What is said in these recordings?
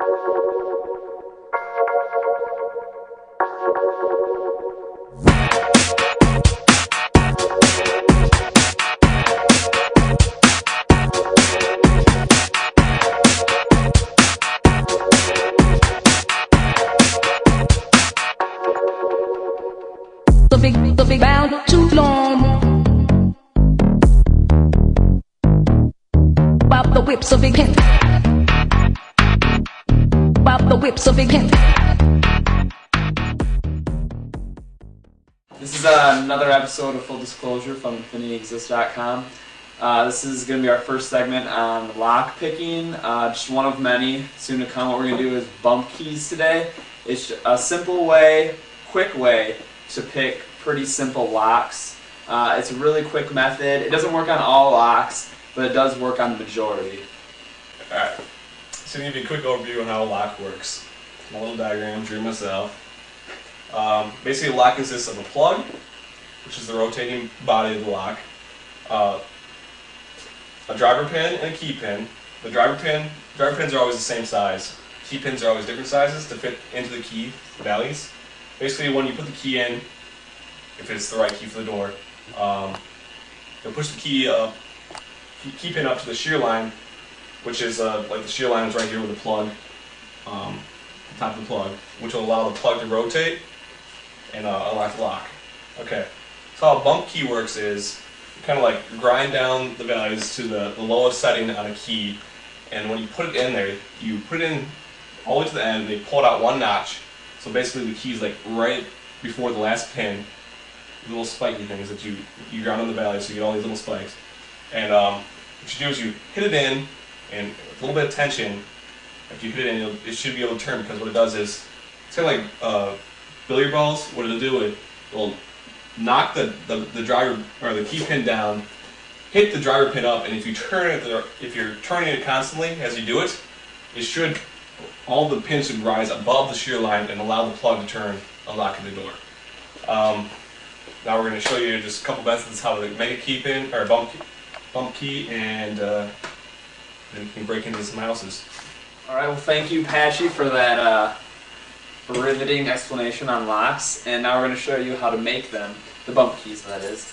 The big bound too long. Bob the whip so big can. Bob the whip so big can. This is another episode of Full Disclosure from InfinityExist.com. This is going to be our first segment on lock picking, just one of many soon to come. What we're going to do is bump keys today. It's a simple way, quick way to pick pretty simple locks. It's a really quick method. It doesn't work on all locks, but it does work on the majority. Alright, so I'm going to give you a quick overview on how a lock works. My little diagram, drew myself. Basically, a lock consists of a plug, which is the rotating body of the lock, a driver pin and a key pin. The driver pins are always the same size. Key pins are always different sizes to fit into the key values. Basically, when you put the key in, if it's the right key for the door, you'll push the key pin up to the shear line, which is like the shear line is right here with the plug, the top of the plug, which will allow the plug to rotate and unlock the lock. Okay, so how a bump key works is you kind of like grind down the values to the lowest setting on a key, and when you put it in there, you put it in all the way to the end, and they pull it out one notch. So basically the key is like right before the last pin, the little spiky things that you ground on the value, so you get all these little spikes. And what you do is you hit it in, and with a little bit of tension, if you hit it in, it should be able to turn, because what it does is, it's kind of like billiard balls. What it'll do, it will knock the driver, or the key pin down, hit the driver pin up, and if you turn it, if you're turning it constantly as you do it, all the pins should rise above the shear line and allow the plug to turn, unlocking the door. Now we're going to show you just a couple methods how to make a key pin, or bump key, and then you can break into some houses. Alright, well thank you Patchy for that riveting explanation on locks, and now we're going to show you how to make them, the bump keys that is.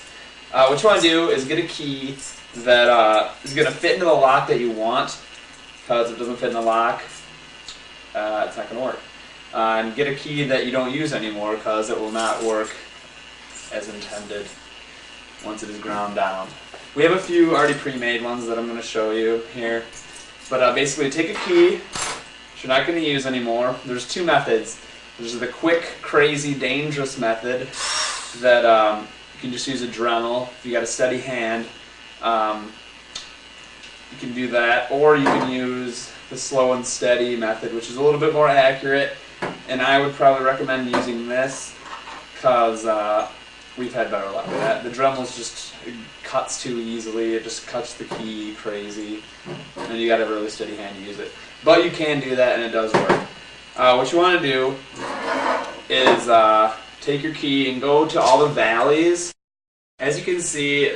What you want to do is get a key that is going to fit into the lock that you want, because if it doesn't fit in the lock, it's not going to work. And get a key that you don't use anymore, because it will not work as intended once it is ground down. We have a few already pre-made ones that I'm going to show you here. But basically take a key that you're not going to use anymore. There's two methods. There's the quick, crazy, dangerous method that you can just use a Dremel. If you got a steady hand, you can do that. Or you can use the slow and steady method, which is a little bit more accurate. And I would probably recommend using this, because we've had better luck with that. The Dremel's just, it cuts too easily. It just cuts the key crazy, and you got to have a really steady hand to use it. But you can do that, and it does work. What you want to do is take your key and go to all the valleys. As you can see,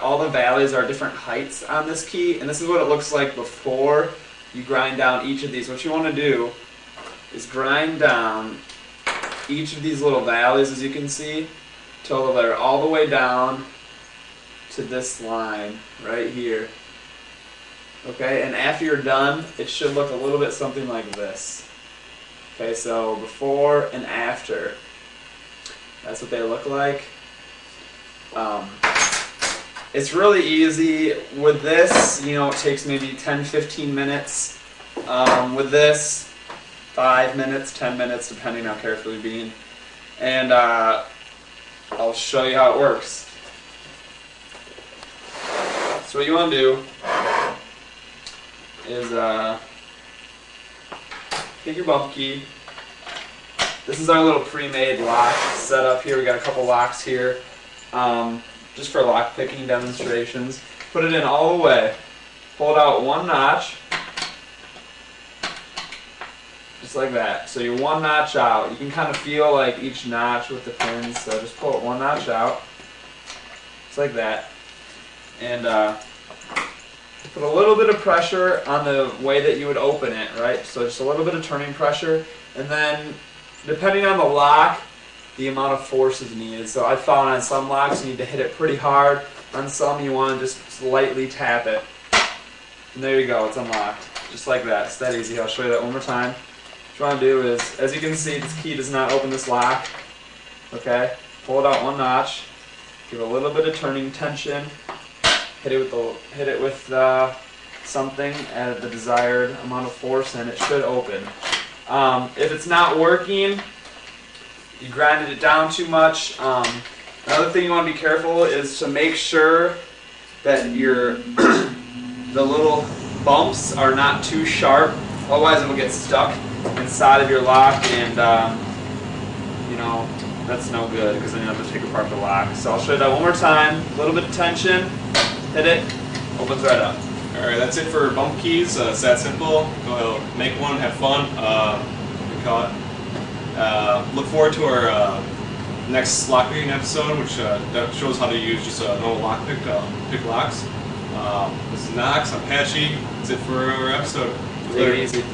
all the valleys are different heights on this key, and this is what it looks like before you grind down each of these. What you want to do is grind down each of these little valleys, as you can see, till they're all the way down to this line right here. Okay, and after you're done, it should look a little bit something like this. Okay, so before and after, that's what they look like. It's really easy. With this, you know, it takes maybe 10-15 minutes. With this, 5 minutes, 10 minutes, depending on how careful you're being. And I'll show you how it works. So what you want to do is take your bump key. This is our little pre-made lock setup here. We got a couple locks here, just for lock picking demonstrations. Put it in all the way. Pull it out one notch, just like that. So you're one notch out. You can kind of feel like each notch with the pins. So just pull it one notch out, just like that. And Put a little bit of pressure on the way that you would open it, right? So just a little bit of turning pressure, and then depending on the lock, the amount of force is needed. So I found on some locks you need to hit it pretty hard. On some you want to just lightly tap it. And there you go, it's unlocked. Just like that. It's that easy. I'll show you that one more time. What you want to do is, as you can see, this key does not open this lock. Okay? Pull it out one notch. Give a little bit of turning tension. Hit it with something at the desired amount of force, and it should open. If it's not working, you grinded it down too much. Another thing you want to be careful is to make sure that your the little bumps are not too sharp. Otherwise, it will get stuck inside of your lock, and you know, that's no good because then you have to take apart the lock. So I'll show you that one more time. A little bit of tension. Hit it. Opens right up. Alright, that's it for bump keys. It's that simple. Go ahead, make one, have fun. We call it. Look forward to our next lockpicking episode, which that shows how to use just a normal lockpick pick locks. This is Knox. I'm Patchy. That's it for our episode. Take it easy.